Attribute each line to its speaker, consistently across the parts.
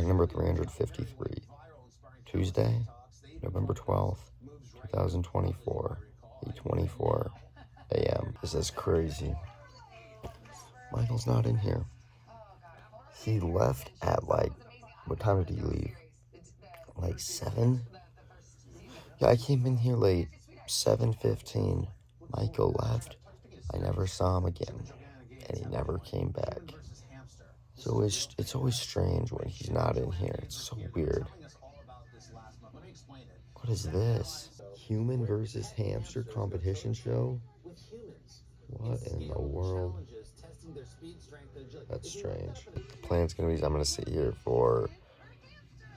Speaker 1: Fight number 353. Tuesday, November 12th, 2024, 8:24 a.m. This is crazy. Michael's not in here. He left at what time did he leave? 7? Yeah, I came in here late, 7:15. Michael left. I never saw him again, and he never came back. So it's always strange when he's not in here. It's so weird. What is this? Human versus hamster competition show? What in the world? That's strange. The plan's gonna be I'm gonna sit here for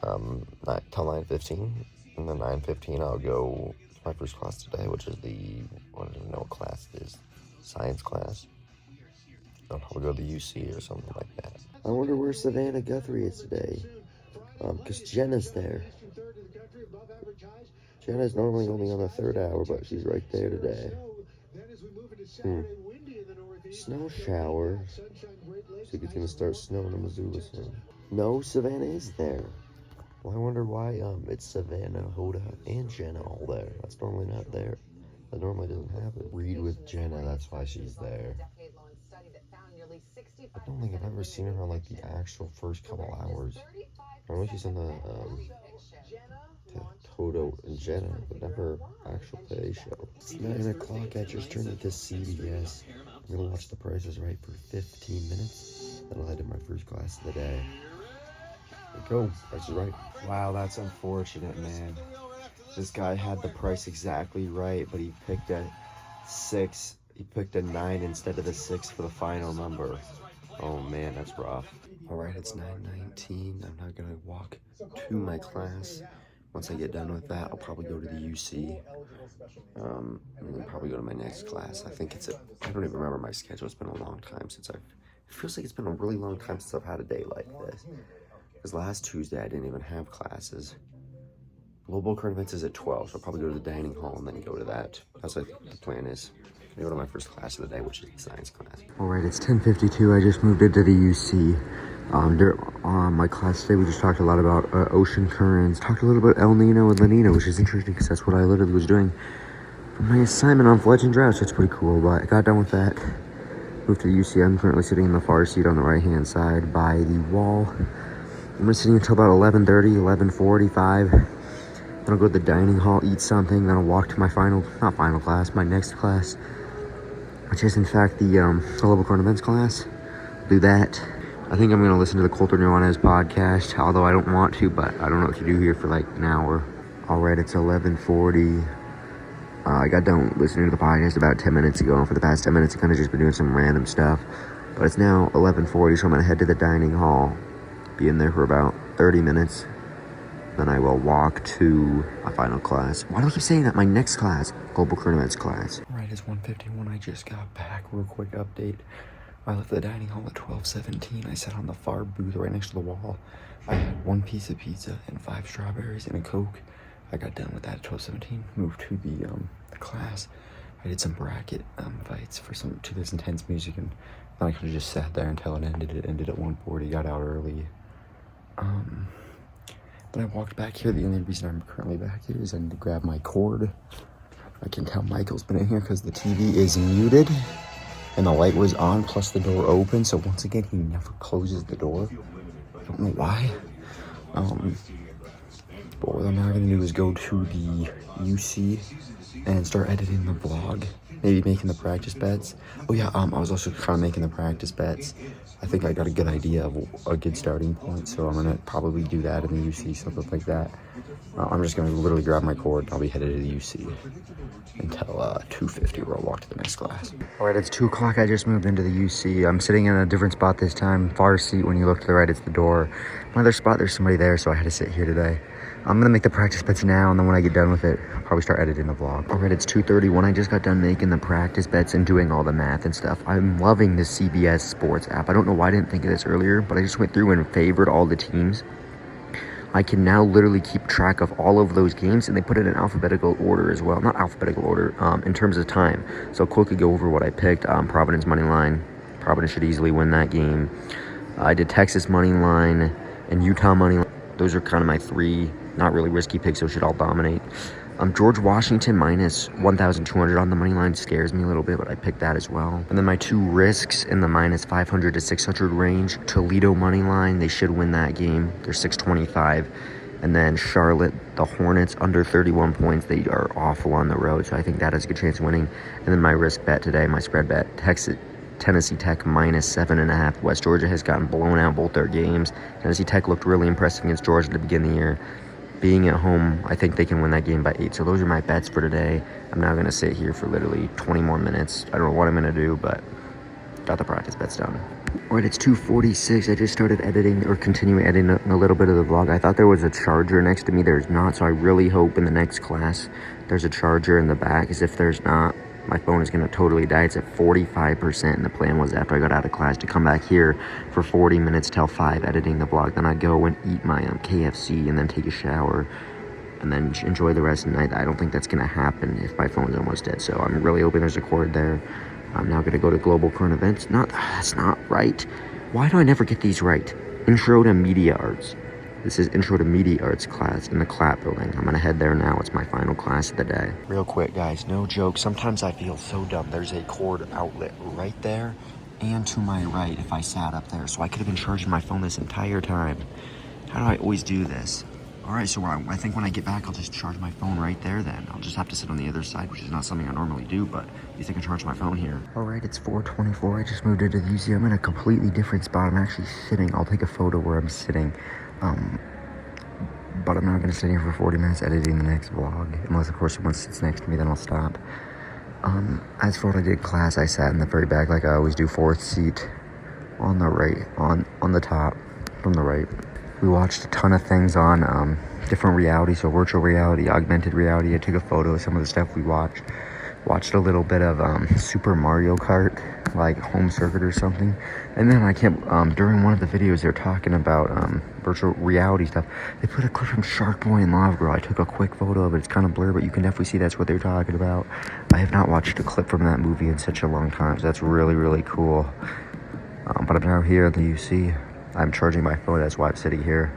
Speaker 1: till 9:15, and then 9:15 I'll go to my first class today, which is I don't even know what class it is. Science class. I'll probably go to the UC or something like that. I wonder where Savannah Guthrie is today. Because Jenna's there. Jenna's normally only on the 3rd hour, but she's right there today. Snow shower. So it's gonna start snowing in Missoula soon. No, Savannah is there. Well, I wonder why it's Savannah, Hoda, and Jenna all there. That's normally not there. That normally doesn't happen. Read with Jenna, that's why she's there. I don't think I've ever seen her on the actual first couple hours. I know she's in the Hoda and Jenna, but never actual Today show. It's 9 o'clock. I just turned it to CBS. I'm gonna watch The Price is Right for 15 minutes. Then I'll head to my first class of the day. There we go. Price is Right. Wow, that's unfortunate, man. This guy had the price exactly right, but he picked a 6. He picked a 9 instead of the 6 for the final number. Oh man, that's rough. Alright, it's 9:19. I'm not gonna walk to my class. Once I get done with that, I'll probably go to the UC. And then probably go to my next class. I think I don't even remember my schedule. It's been a long time since it feels like it's been a really long time since I've had a day like this. Because last Tuesday, I didn't even have classes. Global current events is at 12, so I'll probably go to the dining hall and then go to that. That's what the plan is. I go to my first class of the day, which is the science class. Alright, it's 10:52. I just moved into the UC. During my class today, we just talked a lot about ocean currents. Talked a little bit El Nino and La Nina, which is interesting because that's what I literally was doing for my assignment on Fletch and Drought. So it's pretty cool, but I got done with that. Moved to the UC. I'm currently sitting in the far seat on the right-hand side by the wall. I'm gonna sit until about 11:30, 11:45. Then I'll go to the dining hall, eat something. Then I'll walk to my my next class, which is in fact the Global Current Events class. Do that. I think I'm going to listen to the Colter Nuanez podcast, although I don't want to, but I don't know what to do here for an hour. Alright, it's 11:40. I got done listening to the podcast about 10 minutes ago, and for the past 10 minutes I've kind of just been doing some random stuff. But it's now 11:40, so I'm going to head to the dining hall, be in there for about 30 minutes. Then I will walk to my final class. Why do I keep saying that? My next class, Global Current Events class. Alright, it's 1:51. I just got back. Real quick update. I left the dining hall at 12:17. I sat on the far booth right next to the wall. I had 1 piece of pizza and 5 strawberries and a Coke. I got done with that at 12:17. Moved to the class. I did some bracket fights to this intense music, and then I could have just sat there until it ended. It ended at 1:40. Got out early. Then I walked back here. The only reason I'm currently back here is I need to grab my cord. I can tell Michael's been in here because the TV is muted and the light was on, plus the door open. So once again, he never closes the door. I don't know why. But what I'm now gonna do is go to the UC and start editing the vlog. Maybe making the practice bets. Oh yeah, I was also kind of making the practice bets. I think I got a good idea of a good starting point, so I'm gonna probably do that in the UC, something like that. I'm just gonna literally grab my cord and I'll be headed to the UC until 2:50, where I'll walk to the next class. All right, it's 2 o'clock. I just moved into the UC. I'm sitting in a different spot this time. Far seat. When you look to the right, it's the door. My other spot, there's somebody there, so I had to sit here today. I'm gonna make the practice bets now, and then when I get done with it, I'll probably start editing the vlog. All right, it's 2:31. I just got done making the practice bets and doing all the math and stuff. I'm loving the CBS Sports app. I don't know why I didn't think of this earlier, but I just went through and favored all the teams. I can now literally keep track of all of those games, and they put it in alphabetical order as well. Not alphabetical order, in terms of time. So I'll quickly go over what I picked. Providence money line. Providence should easily win that game. I did Texas money line. and Utah money line. Those are kind of my three, not really risky picks, so should all dominate. George Washington minus 1,200 on the money line scares me a little bit, but I picked that as well. And then my two risks in the minus 500 to 600 range. Toledo money line, they should win that game. They're 625. And then Charlotte, the Hornets, under 31 points. They are awful on the road, so I think that has a good chance of winning. And then my risk bet today, my spread bet, Tennessee Tech minus 7.5. West Georgia has gotten blown out both their games. Tennessee Tech looked really impressive against Georgia at the beginning of the year. Being at home, I think they can win that game by 8. So those are my bets for today. I'm now going to sit here for literally 20 more minutes. I don't know what I'm going to do, but got the practice bets done. All right, it's 2:46. I just started editing or continuing editing a little bit of the vlog. I thought there was a charger next to me. There's not, so I really hope in the next class there's a charger in the back, because if there's not, my phone is going to totally die. It's at 45%, and the plan was after I got out of class to come back here for 40 minutes till 5 editing the vlog. Then I'd go and eat my KFC and then take a shower and then enjoy the rest of the night. I don't think that's going to happen if my phone's almost dead, so I'm really hoping there's a cord there. I'm now going to go to Global Current Events. That's not right. Why do I never get these right? Intro to Media Arts. This is Intro to Media Arts class in the Clapp building. I'm gonna head there now. It's my final class of the day. Real quick, guys, no joke. Sometimes I feel so dumb. There's a cord outlet right there and to my right if I sat up there. So I could have been charging my phone this entire time. How do I always do this? All right, so I think when I get back, I'll just charge my phone right there then. I'll just have to sit on the other side, which is not something I normally do, but at least I can charge my phone here. All right, it's 4:24. I just moved into the UC. I'm in a completely different spot. I'm actually sitting. I'll take a photo where I'm sitting. But I'm not going to sit here for 40 minutes editing the next vlog. Unless, of course, someone sits next to me, then I'll stop. As for what I did in class, I sat in the very back like I always do, 4th seat on the right, on the top from the right. We watched a ton of things on different reality, so virtual reality, augmented reality. I took a photo of some of the stuff we watched. Watched a little bit of Super Mario Kart, like Home Circuit or something. And then I kept, during one of the videos, they're talking about virtual reality stuff. They put a clip from Shark Boy and Lava Girl. I took a quick photo of it. It's kind of blurry, but you can definitely see that's what they're talking about. I have not watched a clip from that movie in such a long time, so that's really, really cool. But I'm now here at the UC. I'm charging my phone, that's why I'm sitting here.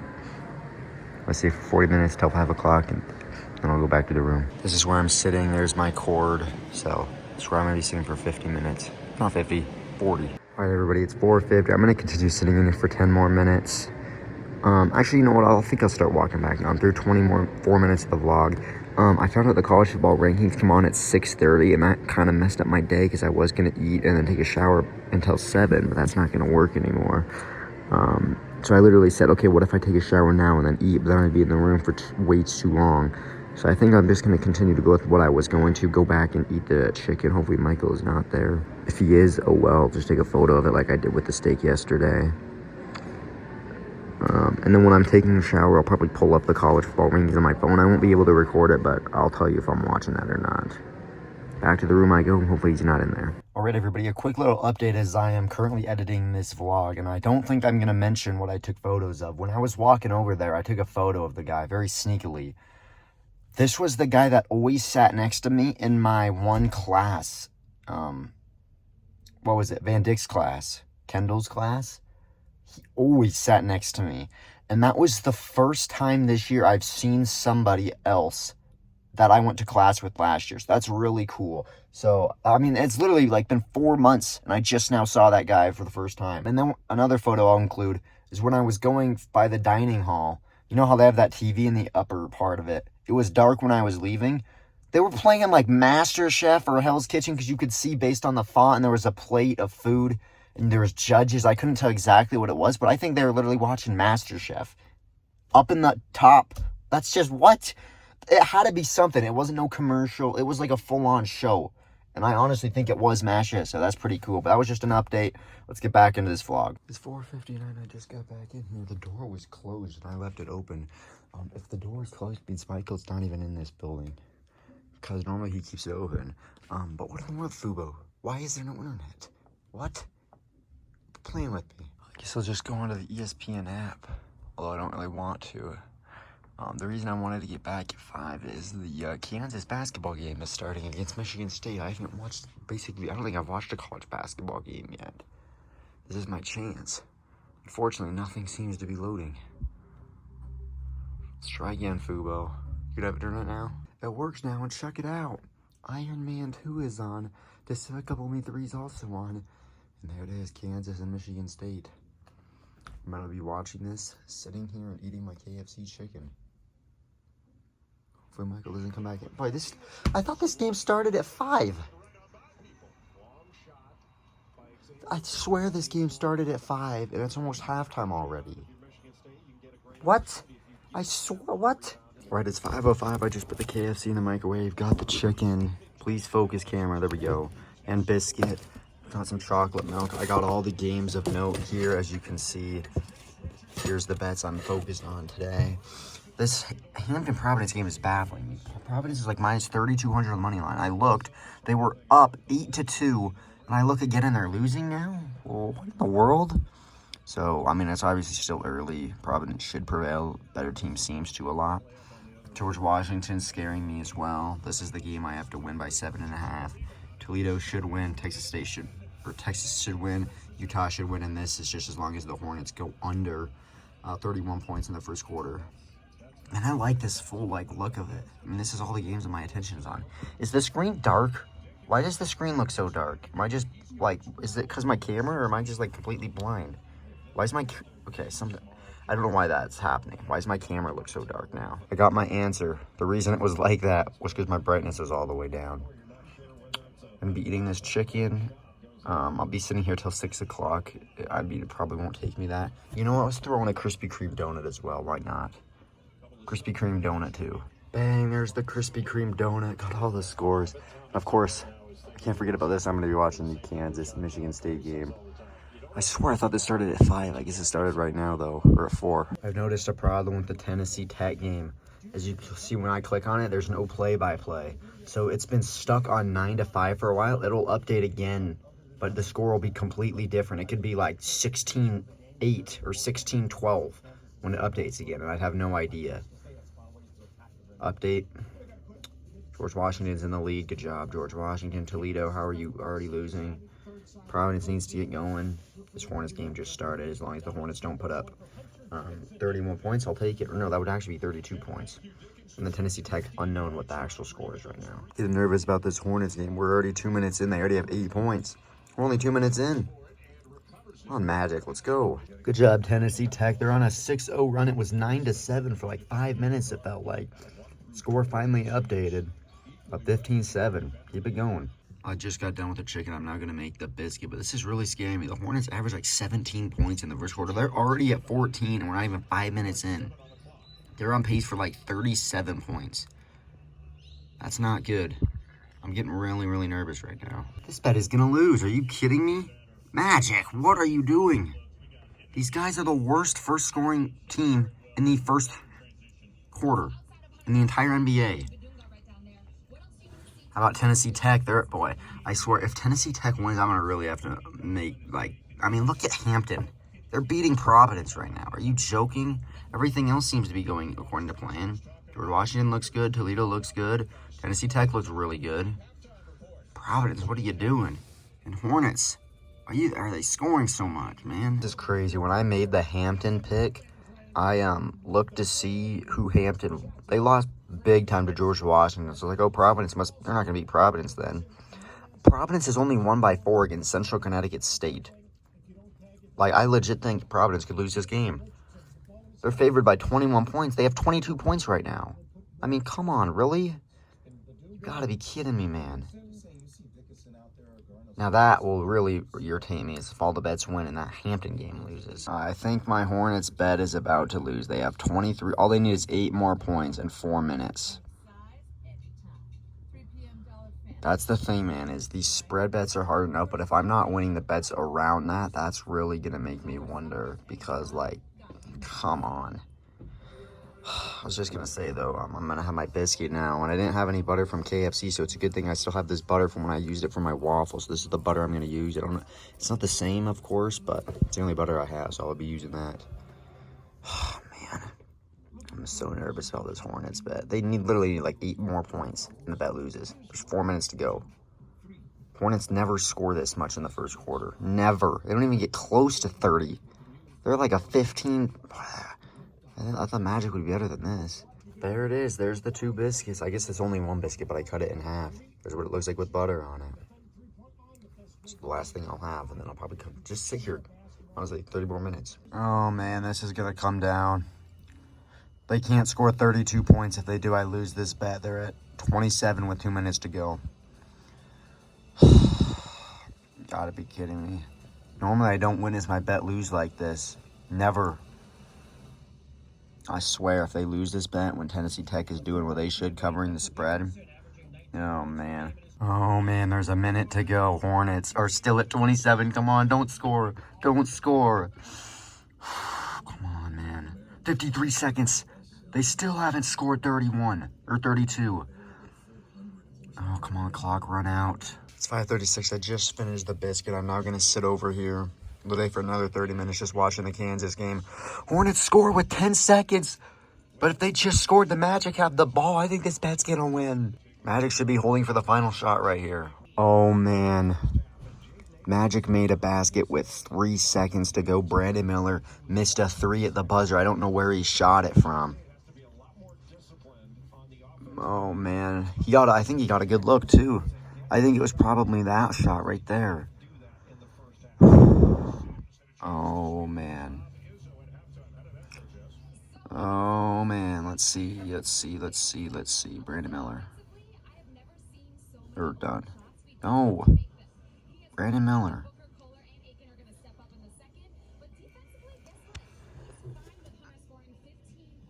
Speaker 1: Let's see, for 40 minutes till 5 o'clock, and then I'll go back to the room. This is where I'm sitting. There's my cord. So that's where I'm going to be sitting for 50 minutes. Not 50, 40. All right, everybody, it's 4:50. I'm going to continue sitting in here for 10 more minutes. Actually, you know what? I think I'll start walking back now. I'm through 4 minutes of the vlog. I found out the college football rankings come on at 6:30, and that kind of messed up my day because I was going to eat and then take a shower until 7, but that's not going to work anymore. So I literally said, okay, what if I take a shower now and then eat? But then I'd be in the room for way too long. So I think I'm just going to continue to go with what I was going to. Go back and eat the chicken. Hopefully Michael is not there. If he is, oh well, just take a photo of it like I did with the steak yesterday. And then when I'm taking a shower, I'll probably pull up the college football rankings on my phone. I won't be able to record it, but I'll tell you if I'm watching that or not. Back to the room I go. Hopefully he's not in there. All right, everybody, a quick little update as I am currently editing this vlog, and I don't think I'm going to mention what I took photos of. When I was walking over there, I took a photo of the guy very sneakily. This was the guy that always sat next to me in my one class. What was it? Van Dyck's class. Kendall's class. He always sat next to me. And that was the first time this year I've seen somebody else that I went to class with last year. So that's really cool. So, I mean, it's literally like been 4 months and I just now saw that guy for the first time. And then another photo I'll include is when I was going by the dining hall. You know how they have that TV in the upper part of it? It was dark when I was leaving. They were playing like MasterChef or Hell's Kitchen because you could see based on the font, and there was a plate of food and there was judges. I couldn't tell exactly what it was, but I think they were literally watching MasterChef. Up in the top. That's just what? It had to be something. It wasn't no commercial. It was like a full-on show. And I honestly think it was MasterChef, so that's pretty cool. But that was just an update. Let's get back into this vlog. It's 4:59. I just got back in here. The door was closed, and I left it open. If the door is closed, it means Michael's not even in this building. Because normally he keeps it open. But what in the world, Fubo? Why is there no internet? What? Playing with me. I guess I'll just go onto the ESPN app. Although I don't really want to. The reason I wanted to get back at 5 is the Kansas basketball game is starting against Michigan State. I haven't watched, basically, I don't think I've watched a college basketball game yet. This is my chance. Unfortunately, nothing seems to be loading. Let's try again, Fubo. You have internet now? It works now, and check it out. Iron Man 2 is on. Despicable Me 3 is also on. And there it is, Kansas and Michigan State. I'm gonna be watching this, sitting here and eating my KFC chicken. Hopefully Michael doesn't come back in. Boy, I thought this game started at 5. I swear this game started at 5, and it's almost halftime already. What? I swear, what? Right, it's 5:05. I just put the KFC in the microwave, got the chicken. Please focus, camera. There we go. And biscuit. Got some chocolate milk. I got all the games of note here, as you can see. Here's the bets I'm focused on today. This Hampton-Providence game is baffling me. Providence is like minus 3,200 on the money line. I looked. They were up 8-2. And I look again and they're losing now? Well, what in the world? So, I mean, it's obviously still early. Providence should prevail. Better team seems to a lot. George Washington's scaring me as well. This is the game I have to win by 7.5. Toledo should win. Texas should win. Utah should win. And this is just as long as the Hornets go under 31 points in the first quarter. And I like this full look of it. I mean, this is all the games that my attention is on. Is the screen dark? Why does the screen look so dark? Am I just, is it because my camera, or am I just, completely blind? Why is my, okay, I don't know why that's happening. Why does my camera look so dark now? I got my answer. The reason it was like that was because my brightness is all the way down. I'm be eating this chicken. I'll be sitting here till 6 o'clock. It probably won't take me that. You know what? Let's throw in a Krispy Kreme donut as well. Why not? Krispy Kreme donut, too. Bang, there's the Krispy Kreme donut. Got all the scores. Of course, I can't forget about this. I'm going to be watching the Kansas-Michigan State game. I swear I thought this started at 5. I guess it started right now, though, or at 4. I've noticed a problem with the Tennessee Tech game. As you can see, when I click on it, there's no play-by-play. So it's been stuck on 9-5 for a while. It'll update again, but the score will be completely different. It could be like 16-8 or 16-12 when it updates again, and I'd have no idea. Update. George Washington's in the lead. Good job, George Washington. Toledo, how are you already losing? Providence needs to get going. This Hornets game just started. As long as the Hornets don't put up 31 points, I'll take it. Or no, that would actually be 32 points. And the Tennessee Tech, unknown what the actual score is right now. Getting nervous about this Hornets game. We're already 2 minutes in. They already have 8 points. We're only 2 minutes in. Come on, Magic. Let's go. Good job, Tennessee Tech. They're on a 6-0 run. It was 9-7 for like 5 minutes, it felt like. Score finally updated. Up 15-7. Keep it going. I just got done with the chicken. I'm now going to make the biscuit, but this is really scaring me. The Hornets average like 17 points in the first quarter. They're already at 14, and we're not even 5 minutes in. They're on pace for like 37 points. That's not good. I'm getting really, really nervous right now. This bet is going to lose. Are you kidding me? Magic, what are you doing? These guys are the worst first scoring team in the first quarter in the entire NBA. How about Tennessee Tech? Boy, I swear, if Tennessee Tech wins, I'm going to really have to make, look at Hampton. They're beating Providence right now. Are you joking? Everything else seems to be going according to plan. George Washington looks good. Toledo looks good. Tennessee Tech looks really good. Providence, what are you doing? And Hornets, are they scoring so much, man? This is crazy. When I made the Hampton pick, I looked to see who Hampton, they lost big time to George Washington. So Providence they're not going to beat Providence then. Providence has only won by 4 against Central Connecticut State. I legit think Providence could lose this game. They're favored by 21 points. They have 22 points right now. I mean, come on, really? You gotta be kidding me, man. Now that will really irritate me if all the bets win and that Hampton game loses. I think my Hornets bet is about to lose. They have 23. All they need is 8 more points in 4 minutes. That's the thing, man, is these spread bets are hard enough, but if I'm not winning the bets around that, that's really going to make me wonder because, come on. I was just going to say, though, I'm going to have my biscuit now, and I didn't have any butter from KFC, so it's a good thing I still have this butter from when I used it for my waffles. This is the butter I'm going to use. It's not the same, of course, but it's the only butter I have, so I'll be using that. Oh, man. I'm so nervous about this Hornets bet. They literally need 8 more points, and the bet loses. There's 4 minutes to go. Hornets never score this much in the first quarter. Never. They don't even get close to 30. They're like a 15... I thought Magic would be better than this. There it is. There's the 2 biscuits. I guess it's only 1 biscuit, but I cut it in half. There's what it looks like with butter on it. It's the last thing I'll have, and then I'll probably just sit here. Honestly, 30 more minutes. Oh, man, this is going to come down. They can't score 32 points. If they do, I lose this bet. They're at 27 with 2 minutes to go. Gotta be kidding me. Normally, I don't win as my bet lose like this. Never. I swear, if they lose this bet when Tennessee Tech is doing what they should, covering the spread. Oh, man. Oh, man, there's a minute to go. Hornets are still at 27. Come on, don't score. Don't score. Come on, man. 53 seconds. They still haven't scored 31 or 32. Oh, come on, clock, run out. It's 5:36. I just finished the biscuit. I'm now going to sit over here today for another 30 minutes just watching the Kansas game. Hornets score with 10 seconds. But if they just scored, the Magic have the ball. I think this bet's going to win. Magic should be holding for the final shot right here. Oh, man. Magic made a basket with 3 seconds to go. Brandon Miller missed a 3 at the buzzer. I don't know where he shot it from. Oh, man. I think he got a good look, too. I think it was probably that shot right there. Oh, man. Oh, man. Let's see. Brandon Miller. Or done. No. Brandon Miller.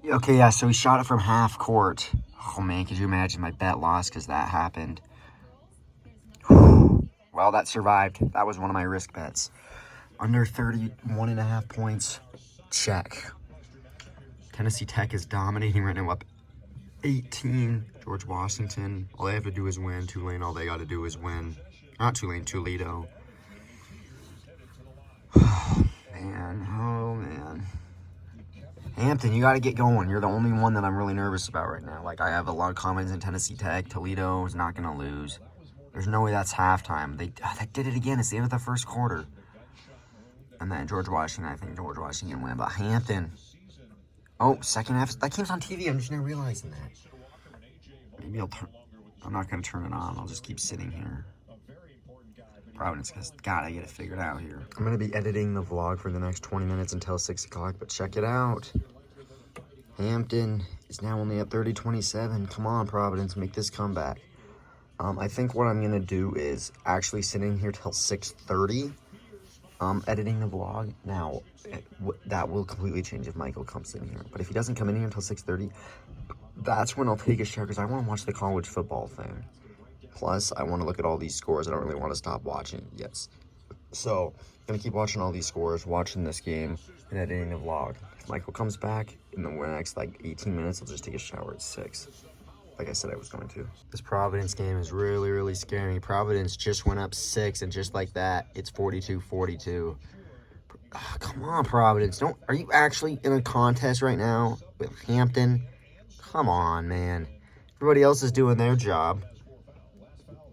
Speaker 1: Okay, yeah, so he shot it from half court. Oh, man, could you imagine my bet lost because that happened? Well, that survived. That was one of my risk bets. Under 31.5 points. Check. Tennessee Tech is dominating right now, up 18. George Washington. All they have to do is win. Tulane, all they got to do is win. Not Tulane, Toledo. Oh, man. Hampton, you got to get going. You're the only one that I'm really nervous about right now. Like, I have a lot of confidence in Tennessee Tech. Toledo is not going to lose. There's no way that's halftime. They did it again. It's the end of the first quarter. And then George Washington, I think George Washington can win. But Hampton. Oh, second half. That game's on TV. I'm just not realizing that. Maybe I'm not going to turn it on. I'll just keep sitting here. Providence, because God, I get it figured out here. I'm going to be editing the vlog for the next 20 minutes until 6 o'clock, but check it out. Hampton is now only at 30-27. Come on, Providence, make this comeback. I think what I'm going to do is actually sitting here till 6:30, editing the vlog. Now, that will completely change if Michael comes in here. But if he doesn't come in here until 6:30, that's when I'll take a shower because I want to watch the college football thing. Plus, I want to look at all these scores. I don't really want to stop watching. Yes. So, I'm going to keep watching all these scores, watching this game, and editing the vlog. If Michael comes back in the next, 18 minutes, I'll just take a shower at 6. Like I said I was going to. This Providence game is really, really scary. Providence just went up 6, and just like that, it's 42-42. Oh, come on, Providence. Are you actually in a contest right now with Hampton? Come on, man. Everybody else is doing their job.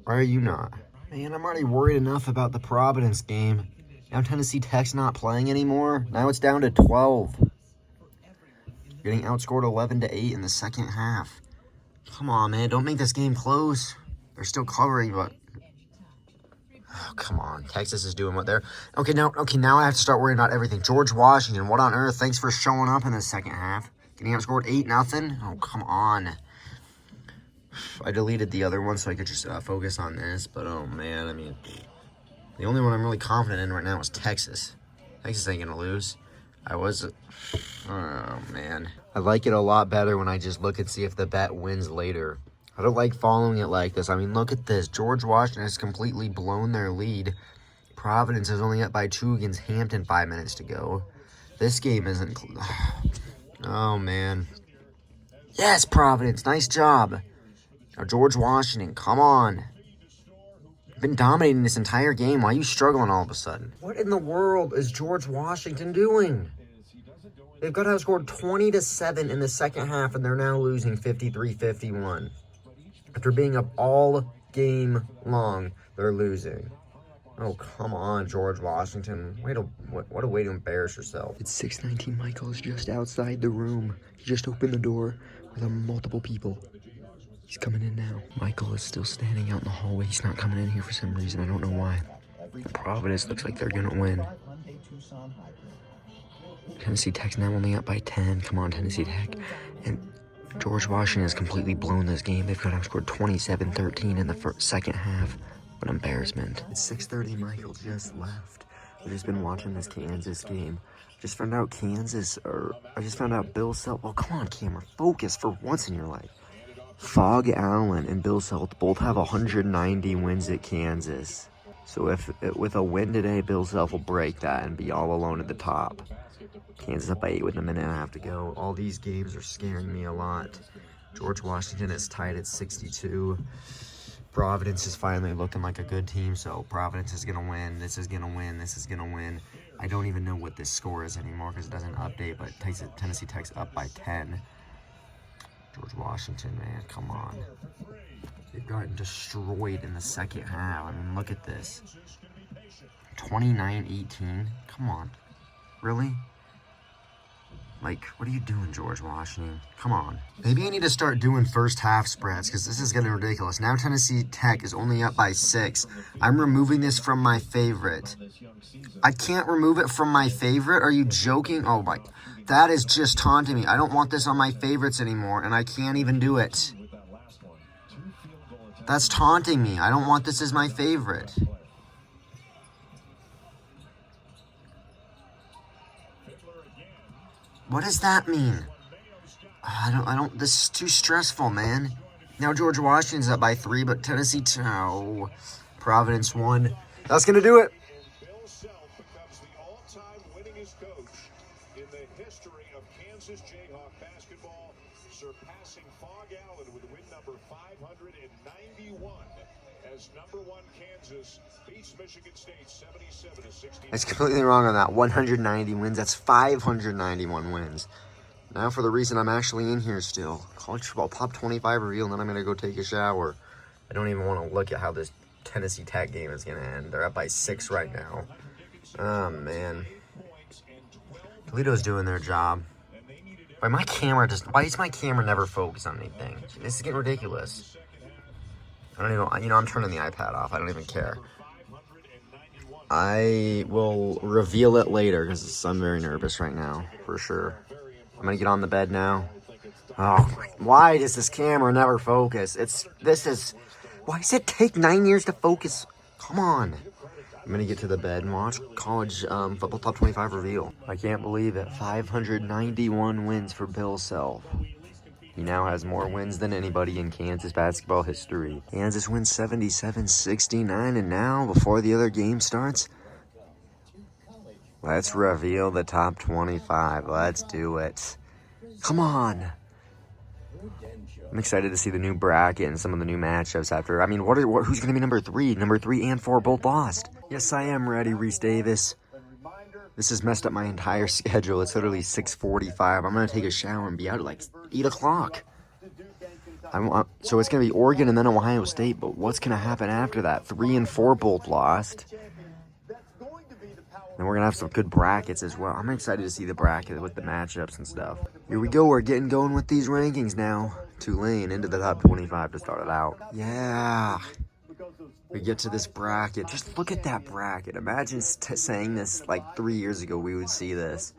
Speaker 1: Why are you not? Man, I'm already worried enough about the Providence game. Now Tennessee Tech's not playing anymore. Now it's down to 12. Getting outscored 11-8 in the second half. Come on, man. Don't make this game close. They're still covering, but... Oh, come on. Texas is doing what they're... Okay, now I have to start worrying about everything. George Washington, what on earth? Thanks for showing up in the second half. Getting outscored 8-0. Oh, come on. I deleted the other one so I could just focus on this. But, oh, man, I mean... The only one I'm really confident in right now is Texas. Texas ain't going to lose. Oh, man. I like it a lot better when I just look and see if the bet wins later. I don't like following it like this. I mean, look at this. George Washington has completely blown their lead. Providence is only up by 2 against Hampton, 5 minutes to go. This game isn't... Oh, man. Yes, Providence. Nice job. Now, George Washington, come on. You've been dominating this entire game. Why are you struggling all of a sudden? What in the world is George Washington doing? They've got outscored 20-7 in the second half, and they're now losing 53-51. After being up all game long, they're losing. Oh, come on, George Washington. What a way to embarrass yourself. It's 6:19. Michael is just outside the room. He just opened the door with multiple people. He's coming in now. Michael is still standing out in the hallway. He's not coming in here for some reason. I don't know why. Providence looks like they're gonna win. Tennessee Tech's now only up by 10. Come on, Tennessee Tech. And George Washington has completely blown this game. They've got outscored 27-13 in the second half. What embarrassment. It's 6:30. Michael just left. I've just been watching this Kansas game. Just found out I just found out Bill Self. Oh, come on, camera. Focus for once in your life. Fog Allen and Bill Self both have 190 wins at Kansas. So with a win today, Bill Self will break that and be all alone at the top. Kansas up by 8 with a minute and a half to go. All these games are scaring me a lot. George Washington is tied at 62. Providence is finally looking like a good team, so Providence is going to win. This is going to win. This is going to win. I don't even know what this score is anymore because it doesn't update, but Tennessee Tech's up by 10. George Washington, man, come on. They've gotten destroyed in the second half. I mean, look at this. 29-18. Come on. Really? Like, what are you doing, George Washington? Come on. Maybe I need to start doing first half spreads because this is getting ridiculous. Now Tennessee Tech is only up by 6. I'm removing this from my favorite. I can't remove it from my favorite? Are you joking? Oh, my. That is just taunting me. I don't want this on my favorites anymore, and I can't even do it. That's taunting me. I don't want this as my favorite. What does that mean? I don't, this is too stressful, man. Now George Washington's up by 3, but Tennessee, oh, Providence won. That's going to do it.
Speaker 2: Bill Self becomes the all-time winningest coach in the history of Kansas Jayhawk basketball, surpassing Fog Allen with win number 591 as number 1 Kansas beats Michigan State 77-60.
Speaker 1: It's completely wrong on that. 190 wins. That's 591 wins. Now for the reason I'm actually in here still. College football top 25 reveal, and then I'm going to go take a shower. I don't even want to look at how this Tennessee Tech game is going to end. They're up by 6 right now. Oh, man. Toledo's doing their job. Why why is my camera never focused on anything? This is getting ridiculous. I don't even, I'm turning the iPad off. I don't even care. I will reveal it later because I'm very nervous right now, for sure. I'm going to get on the bed now. Oh, why does this camera never focus? Why does it take 9 years to focus? Come on. I'm going to get to the bed and watch college football top 25 reveal. I can't believe it. 591 wins for Bill Self. He now has more wins than anybody in Kansas basketball history. Kansas wins 77-69, and now, before the other game starts, let's reveal the top 25. Let's do it. Come on. I'm excited to see the new bracket and some of the new matchups after. I mean, who's going to be number 3? Number 3 and 4 both lost. Yes, I am ready, Reese Davis. This has messed up my entire schedule. It's literally 6:45. I'm going to take a shower and be out at like 8 o'clock. So it's going to be Oregon and then Ohio State. But what's going to happen after that? 3 and 4 both lost. And we're going to have some good brackets as well. I'm excited to see the bracket with the matchups and stuff. Here we go. We're getting going with these rankings now. Tulane into the top 25 to start it out. Yeah. We get to this bracket. Just look at that bracket. Imagine saying this like 3 years ago. We would see this.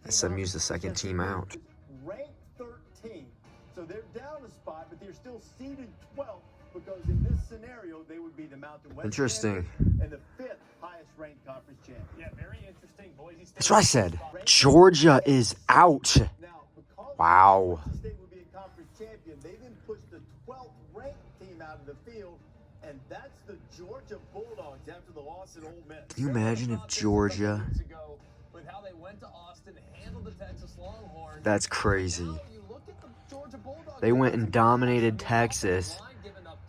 Speaker 1: SMU's the second team out.
Speaker 3: Ranked 13. So they're down a spot, but they're still seeded 12th because in this scenario, they would be the Mountain West
Speaker 1: Interesting.
Speaker 3: and the 5th highest ranked conference champion. Yeah, very interesting. Boise State.
Speaker 1: That's what I said. Georgia is out.
Speaker 3: Now, because
Speaker 1: Wow.
Speaker 3: Boise State would be a conference champion, they then pushed the 12th ranked team out of the field, and that's the Georgia Bulldogs after the loss at Ole Miss.
Speaker 1: Can you imagine if Georgia...
Speaker 4: With how they went to Austin, handled the Texas Longhorns.
Speaker 1: That's crazy. They went and dominated Texas,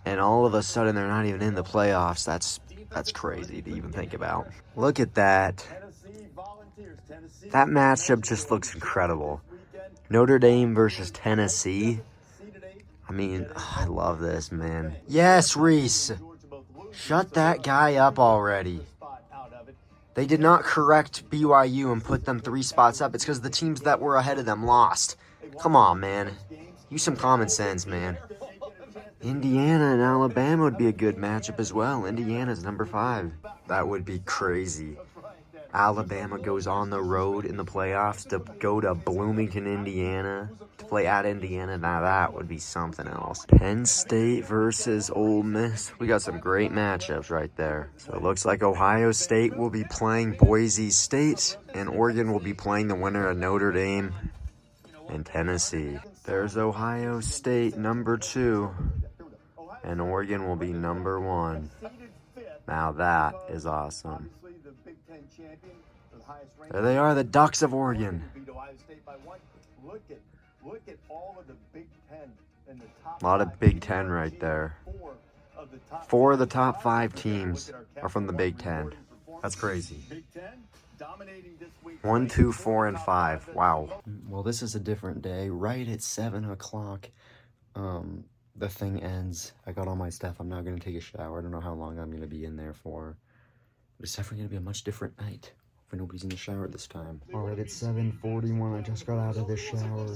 Speaker 1: and all of a sudden they're not even in the playoffs. That's crazy to even think about. Look at that. That matchup just looks incredible. Notre Dame versus Tennessee. I mean, I love this, man. Yes, Reese.
Speaker 5: Shut that guy up already. They did not correct BYU and put them 3 spots up. It's because the teams that were ahead of them lost. Come on, man. Use some common sense, man. Indiana and Alabama would be a good matchup as well. Indiana's number 5. That would be crazy. Alabama goes on the road in the playoffs to go to Bloomington, Indiana, to play at Indiana. Now that would be something else. Penn State versus Ole Miss. We got some great matchups right there. So it looks like Ohio State will be playing Boise State, and Oregon will be playing the winner of Notre Dame and Tennessee. There's Ohio State, number 2, and Oregon will be number 1. Now that is awesome. There they are, the Ducks of Oregon. A lot of Big Ten right there. 4 of the top 5 teams are from the Big Ten. That's crazy. 1, 2, 4, and 5. Wow. Well, this is a different day. Right at 7 o'clock, the thing ends. I got all my stuff. I'm now going to take a shower. I don't know how long I'm going to be in there for. But it's definitely going to be a much different night. Hopefully nobody's in the shower this time.
Speaker 1: All right, it's 7:41. I just got out of the shower.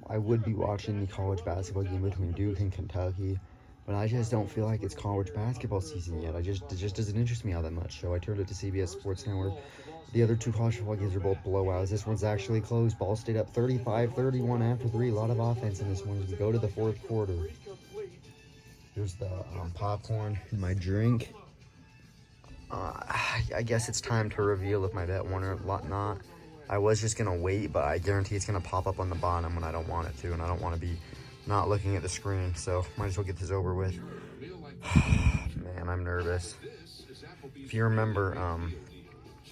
Speaker 1: I would be watching the college basketball game between Duke and Kentucky, but I just don't feel like it's college basketball season yet. It just doesn't interest me all that much. So I turned it to CBS Sports Network. The other 2 college football games are both blowouts. This one's actually close. Ball State up 35-31 after 3. A lot of offense in this one as we go to the 4th quarter. Here's the popcorn and my drink. I guess it's time to reveal if my bet won or not. I was just going to wait, but I guarantee it's going to pop up on the bottom when I don't want it to, and I don't want to be not looking at the screen, so might as well get this over with. Man, I'm nervous. If you remember,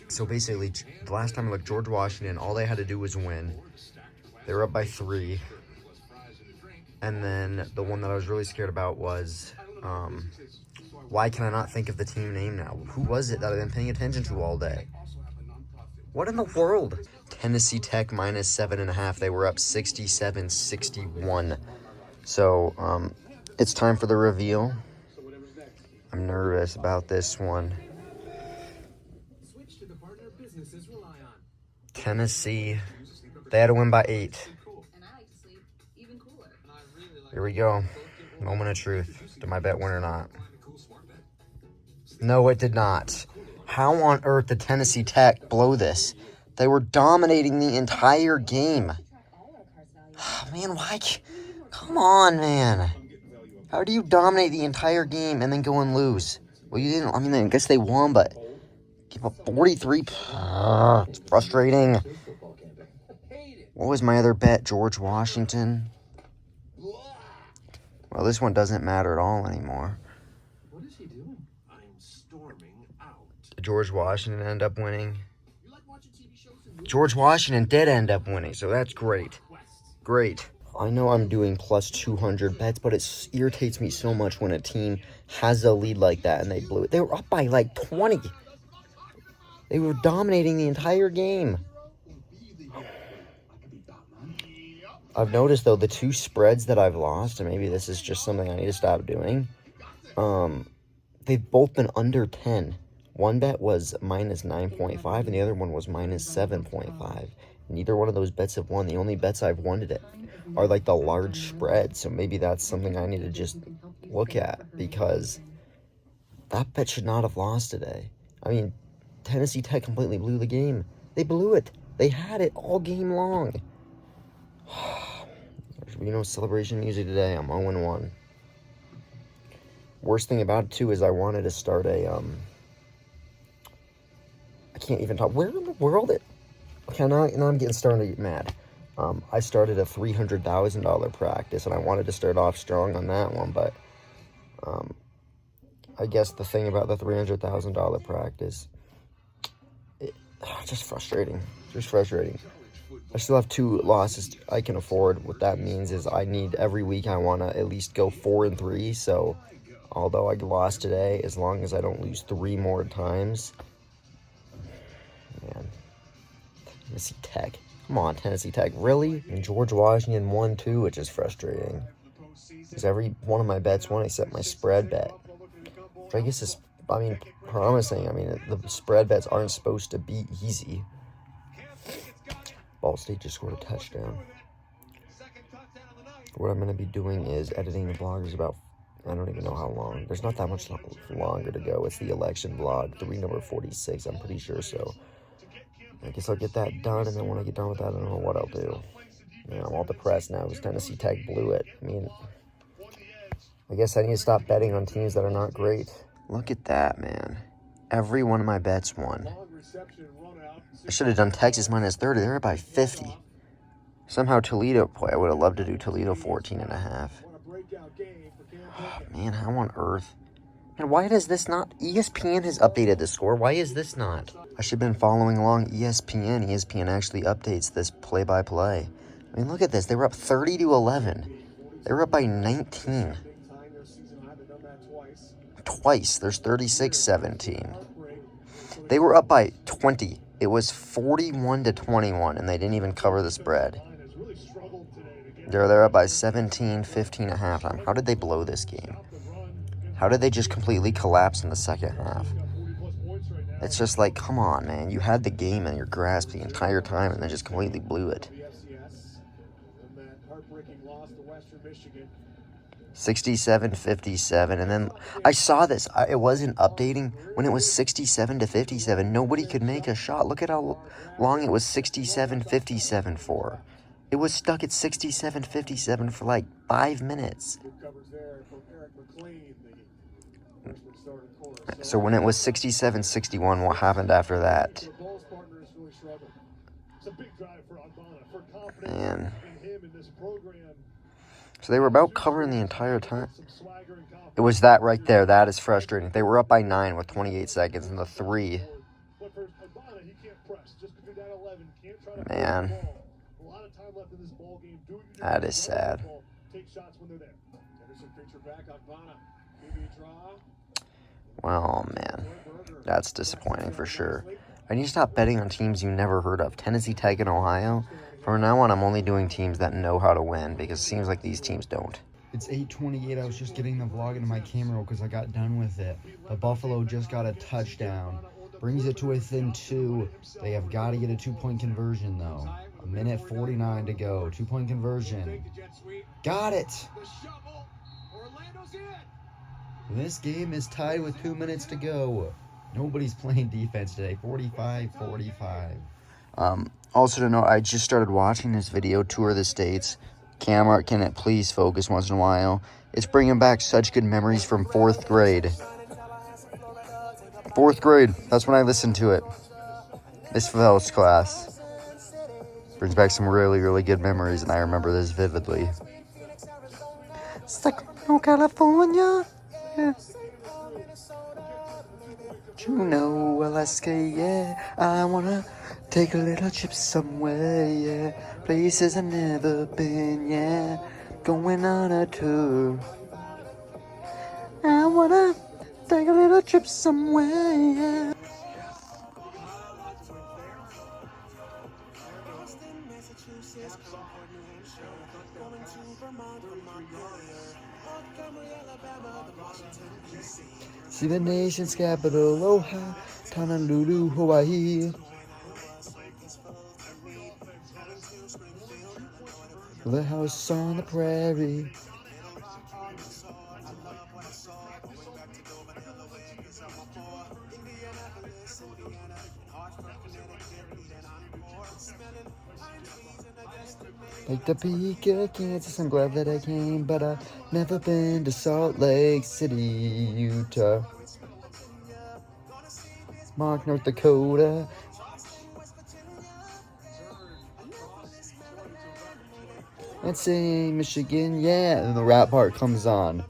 Speaker 1: so basically, the last time I looked, George Washington, all they had to do was win. They were up by 3. And then the one that I was really scared about was, why can I not think of the team name now? Who was it that I've been paying attention to all day? What in the world? Tennessee Tech minus 7.5. They were up 67-61. So, it's time for the reveal. I'm nervous about this one. Tennessee, they had to win by 8. Here we go. Moment of truth. Did my bet win or not? No, it did not. How on earth did Tennessee Tech blow this? They were dominating the entire game. Man, why? Come on, man. How do you dominate the entire game and then go and lose? Well, you didn't. I mean, I guess they won, but give up 43. It's frustrating. What was my other bet? George Washington. Well, this one doesn't matter at all anymore.
Speaker 6: What is he doing? I'm storming out.
Speaker 1: Did George Washington end up winning? George Washington did end up winning, so that's great. Great. I know I'm doing plus 200 bets, but it irritates me so much when a team has a lead like that and they blew it. They were up by like 20. They were dominating the entire game. I've noticed, though, the 2 spreads that I've lost, and maybe this is just something I need to stop doing, they've both been under 10. One bet was minus 9.5, and the other one was minus 7.5. Neither one of those bets have won. The only bets I've won today are, like, the large spread, so maybe that's something I need to just look at, because that bet should not have lost today. I mean, Tennessee Tech completely blew the game. They blew it. They had it all game long. There should be no celebration music today. I'm 0-1. Worst thing about it, too, is I wanted to start a, I can't even talk. Where in the world? Okay, now I'm starting to get mad. I started a $300,000 practice, and I wanted to start off strong on that one, but I guess the thing about the $300,000 practice, just frustrating. Just frustrating. I still have 2 losses I can afford. What that means is I need every week I want to at least go 4-3. So, although I lost today, as long as I don't lose 3 more times, man. Tennessee Tech. Come on, Tennessee Tech. Really? And George Washington won too, which is frustrating. Because every one of my bets won except my spread bet.
Speaker 5: which I guess is, I mean, promising. I mean, the spread bets aren't supposed to be easy. Ball State just scored a touchdown. What I'm going to be doing is editing the vlog. There's about, I don't even know how long. There's not that much longer to go. It's the election vlog, number 46, I'm pretty sure. So I guess I'll get that done, and then when I get done with that, I don't know what I'll do. You know, I'm all depressed now because Tennessee Tech blew it. I mean, I guess I need to stop betting on teams that are not great. Look at that, man. Every one of my bets won. I should have done Texas minus 30. They're up by 50. Somehow Toledo, boy, I would have loved to do Toledo 14.5. Oh, man, how on earth? And why does this not? ESPN has updated the score. Why is this not? I should have been following along ESPN. ESPN actually updates this play-by-play. I mean, look at this. They were up 30-11. They were up by 19. Twice. There's 36-17. They were up by 20. It was 41-21, and they didn't even cover the spread. They're up by 17, 15 at halftime. How did they blow this game? How did they just completely collapse in the second half? It's just like, come on, man. You had the game in your grasp the entire time, and then just completely blew it. 67-57, and then I saw this. It wasn't updating. When it was 67-57, nobody could make a shot. Look at how long it was 67-57 for. It was stuck at 67-57 for like 5 minutes. So when it was 67-61, what happened after that? Man. So they were about covering the entire time. It was that right there. That is frustrating. They were up by 9 with 28 seconds and the 3. Man. That is sad. Well, man. That's disappointing for sure. I need to stop betting on teams you never heard of. Tennessee Tech and Ohio. From now on, I'm only doing teams that know how to win because it seems like these teams don't.
Speaker 1: It's 8:28. I was just getting the vlog into my camera because I got done with it. The Buffalo just got a touchdown. Brings it to within 2. They have got to get a 2-point conversion, though. 1:49 to go. 2-point conversion. Got it! This game is tied with 2 minutes to go. Nobody's playing defense today. 45-45.
Speaker 5: Also to note, I just started watching this video, Tour of the States. Camera, can it please focus once in a while? It's bringing back such good memories from 4th grade. 4th grade, that's when I listened to it. This Phelps class. Brings back some really, really good memories, and I remember this vividly. Sacramento, California. Yeah. Juneau, Alaska, yeah. I wanna take a little trip somewhere, yeah. Places I've never been, yeah. Going on a tour. I wanna take a little trip somewhere, yeah. See the nation's capital, Aloha, Honolulu, Hawaii. The house on the prairie. Like the peak of Kansas, I'm glad that I came, but I've never been to Salt Lake City, Utah. Mark, North Dakota. Let's say Michigan, yeah, and the rap part comes on.